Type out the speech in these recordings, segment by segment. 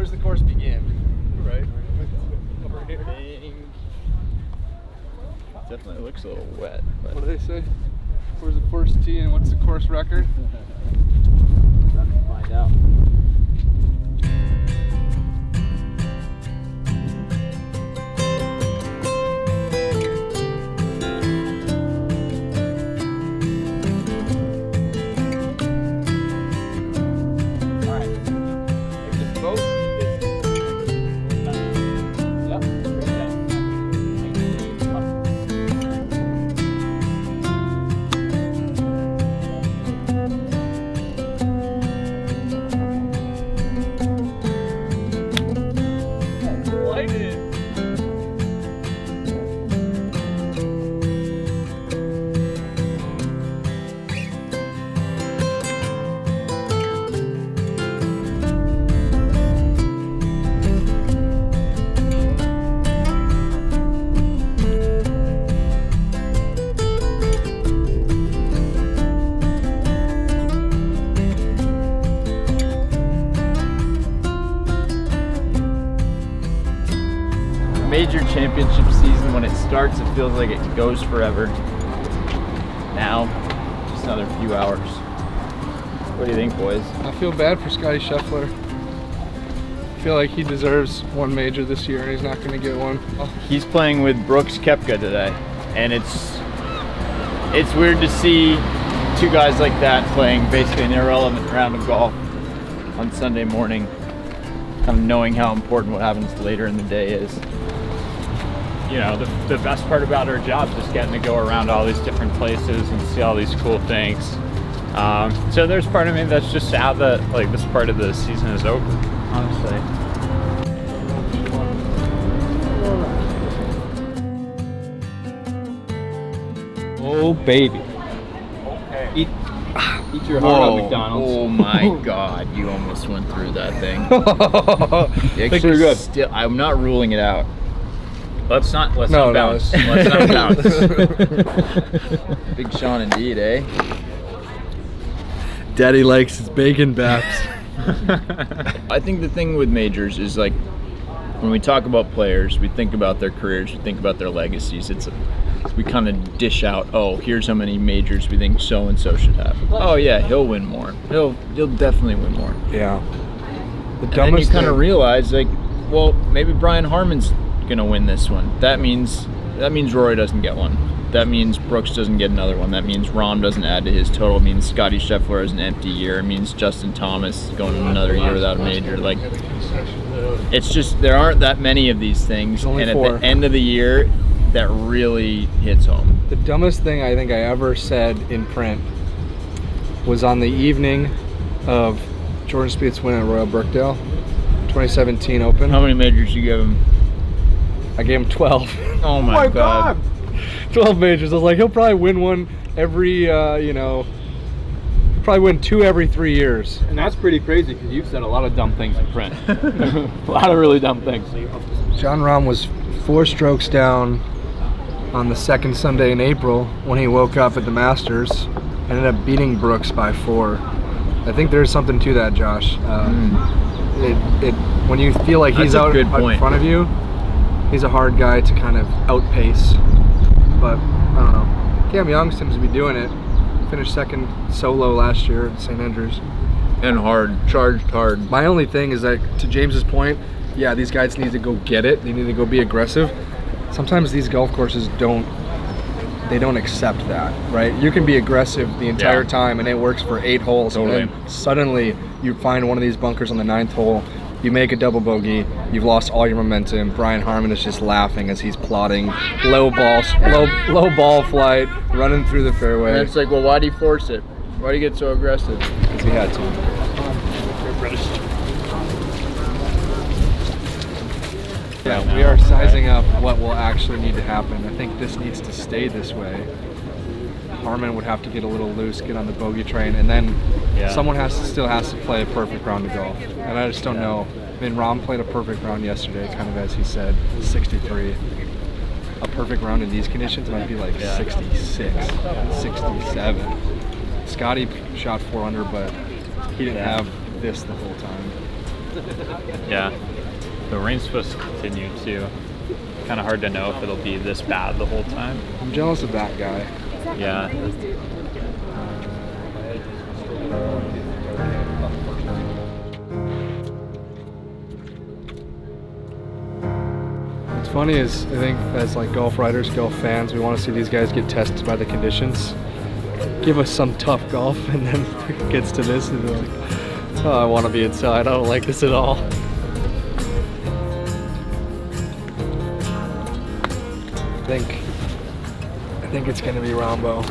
does the course begin? Right. Over here. Definitely looks a little wet. But What do they say? Where's the first tee and what's the course record? Time to find out. Major championship season, when it starts, it feels like it goes forever. Now, just another few hours. What do you think, boys? I feel bad for Scotty Scheffler. I feel like he deserves one major this year and he's not going to get one. He's playing with Brooks Koepka today, and it's weird to see two guys like that playing basically an irrelevant round of golf on Sunday morning, kind of knowing how important what happens later in the day is. You know, the best part about our job is getting to go around all these different places and see all these cool things. So there's part of me that's just sad that like this part of the season is over, honestly. Oh baby. Okay. Eat your heart out, McDonald's. Oh my God, you almost went through that thing. Think we're good. Still, I'm not ruling it out. Let's not bounce. No. Let's not bounce. Big Sean indeed, eh? Daddy likes his bacon baps. I think the thing with majors is like when we talk about players, we think about their careers, we think about their legacies. We kind of dish out, oh, here's how many majors we think so and so should have. Oh yeah, he'll win more. He'll definitely win more. Yeah. And then you kind of realize like, well, maybe Brian Harman's gonna win this one. That means Rory doesn't get one. That means Brooks doesn't get another one. That means Rahm doesn't add to his total. It means Scotty Scheffler has an empty year. It means Justin Thomas going another year without a major. Like, it's just there aren't that many of these things, and at the end of the year, that really hits home. The dumbest thing I think I ever said in print was on the evening of Jordan Spieth's win at Royal Brookdale, 2017 Open. How many majors you give him? I gave him 12. Oh my God. 12 majors. I was like, he'll probably win one every, he'll probably win 2 every 3 years. And that's pretty crazy because you've said a lot of dumb things in print. A lot of really dumb things. Jon Rahm was 4 strokes down on the second Sunday in April when he woke up at the Masters, ended up beating Brooks by 4. I think there's something to that, Josh. When you feel like he's out in front of you, he's a hard guy to kind of outpace. But I don't know. Cam Young seems to be doing it. Finished second solo last year at St. Andrews. And charged hard. My only thing is that, to James's point, yeah, these guys need to go get it. They need to go be aggressive. Sometimes these golf courses don't accept that, right? You can be aggressive the entire time and it works for 8 holes. Totally. And then suddenly you find one of these bunkers on the 9th hole, you make a double bogey, you've lost all your momentum. Brian Harman is just laughing as he's plotting low ball flight, running through the fairway. And it's like, well, why do you force it? Why do you get so aggressive? Because he had to. Yeah, we are sizing up what will actually need to happen. I think this needs to stay this way. Harman would have to get a little loose, get on the bogey train, and then someone still has to play a perfect round of golf. And I just don't know. I mean, Rahm played a perfect round yesterday, kind of as he said, 63. A perfect round in these conditions might be like 66, 67. Scotty shot 4 under, but he didn't have this the whole time. Yeah, the rain's supposed to continue too. Kind of hard to know if it'll be this bad the whole time. I'm jealous of that guy. Yeah. What's funny is I think as like golf writers, golf fans, we want to see these guys get tested by the conditions. Give us some tough golf, and then it gets to this, and they're like, oh, I want to be inside. I don't like this at all. I think it's gonna be Rambo.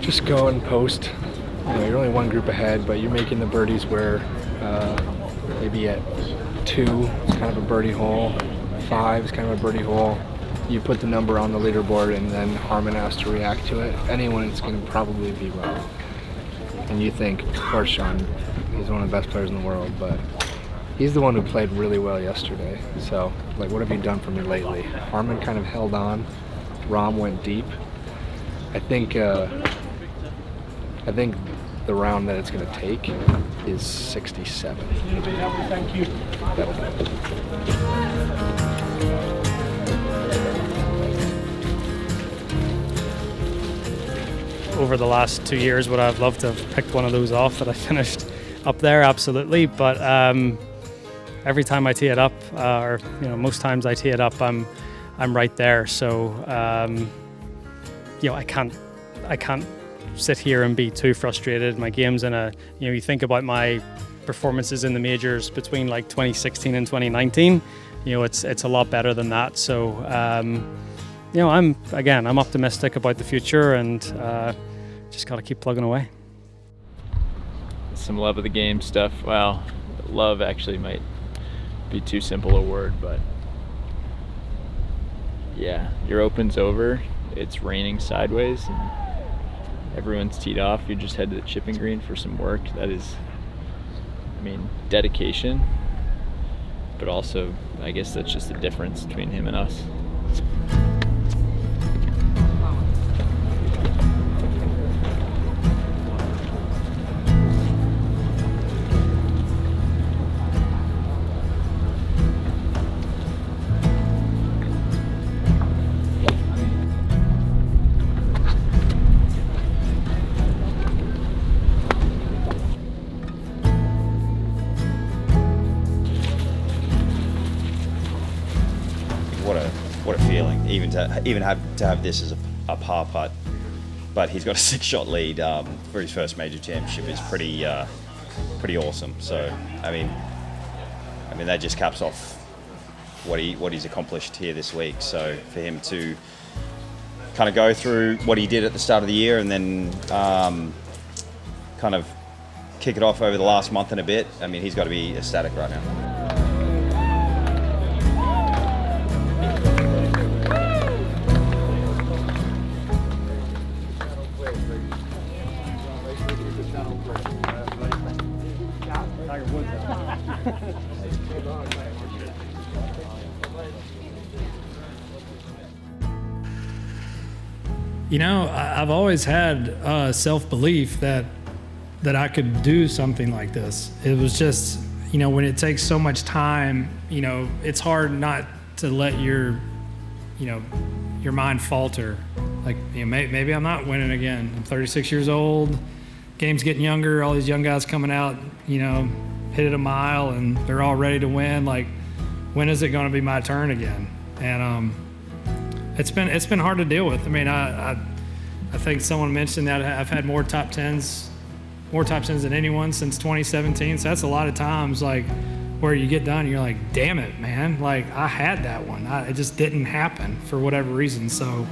Just go and post. You know, you're only one group ahead, but you're making the birdies where maybe at 2 it's kind of a birdie hole, 5 is kind of a birdie hole. You put the number on the leaderboard, and then Harman has to react to it. Anyone, it's going to probably be Rory. And you think, of course, Sean, he's one of the best players in the world, but he's the one who played really well yesterday. So, like, what have you done for me lately? Harman kind of held on. Rahm went deep. I think the round that it's going to take is 67. Thank you. That'll be it. Over the last 2 years, would I have loved to have picked one of those off that I finished up there? Absolutely. But every time I tee it up, or most times I tee it up, I'm right there. So I can't sit here and be too frustrated. My game's in you think about my performances in the majors between like 2016 and 2019. It's a lot better than that. So I'm optimistic about the future, and just got to keep plugging away. Some love of the game stuff. Well, love actually might be too simple a word, but yeah, your open's over. It's raining sideways, and everyone's teed off. You just head to the chipping green for some work. That is, dedication, but also, I guess that's just the difference between him and us. What a feeling, even to have this as a par putt. But he's got a 6-shot lead for his first major championship. Is pretty awesome. So I mean that just caps off what he's accomplished here this week. So for him to kind of go through what he did at the start of the year, and then kind of kick it off over the last month and a bit, he's got to be ecstatic right now. I've always had self-belief that I could do something like this. It was just, when it takes so much time, it's hard not to let your mind falter. Like, maybe I'm not winning again. I'm 36 years old, game's getting younger, all these young guys coming out, hit it a mile, and they're all ready to win. Like, when is it going to be my turn again? And it's been hard to deal with. I think someone mentioned that I've had more top tens than anyone since 2017. So that's a lot of times, like, where you get done and you're like, damn it, man, like, I had that one. It just didn't happen for whatever reason. So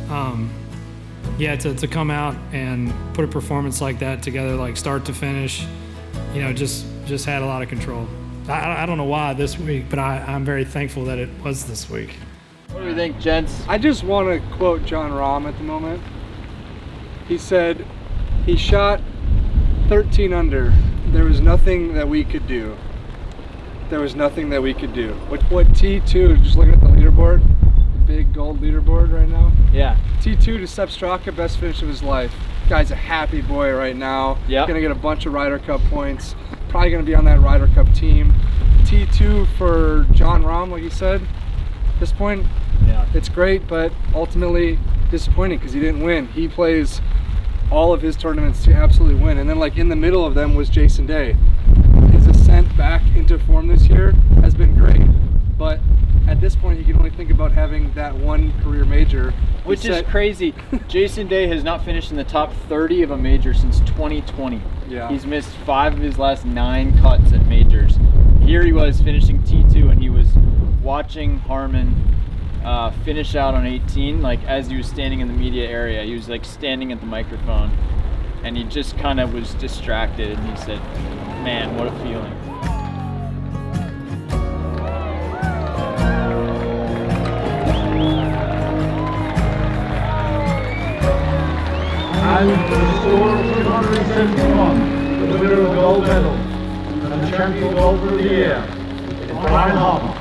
to come out and put a performance like that together, like start to finish, just had a lot of control. I don't know why this week, but I'm very thankful that it was this week. What do we think, gents? I just want to quote John Rahm at the moment. He said, he shot 13 under. There was nothing that we could do. What T2, just looking at the leaderboard, the big gold leaderboard right now. Yeah. T2 to Sepp Straka, best finish of his life. Guy's a happy boy right now. Yeah. Gonna get a bunch of Ryder Cup points. probably going to be on that Ryder Cup team. T2 for Jon Rahm, like you said. At this point, Yeah. it's great, but ultimately disappointing because he didn't win. He plays all of his tournaments to absolutely win. And then like in the middle of them was Jason Day. His ascent back into form this year has been great, but at this point he can only think about having that one career major. Which is crazy. Jason Day has not finished in the top 30 of a major since 2020. Yeah. He's missed 5 of his last 9 cuts at majors. Here he was finishing T2 and he was watching Harman finish out on 18, like as he was standing in the media area. He was like standing at the microphone and he just kind of was distracted and he said, man, what a feeling. And the score of 271, the winner of the gold medal and champion golfer of the year is Harman.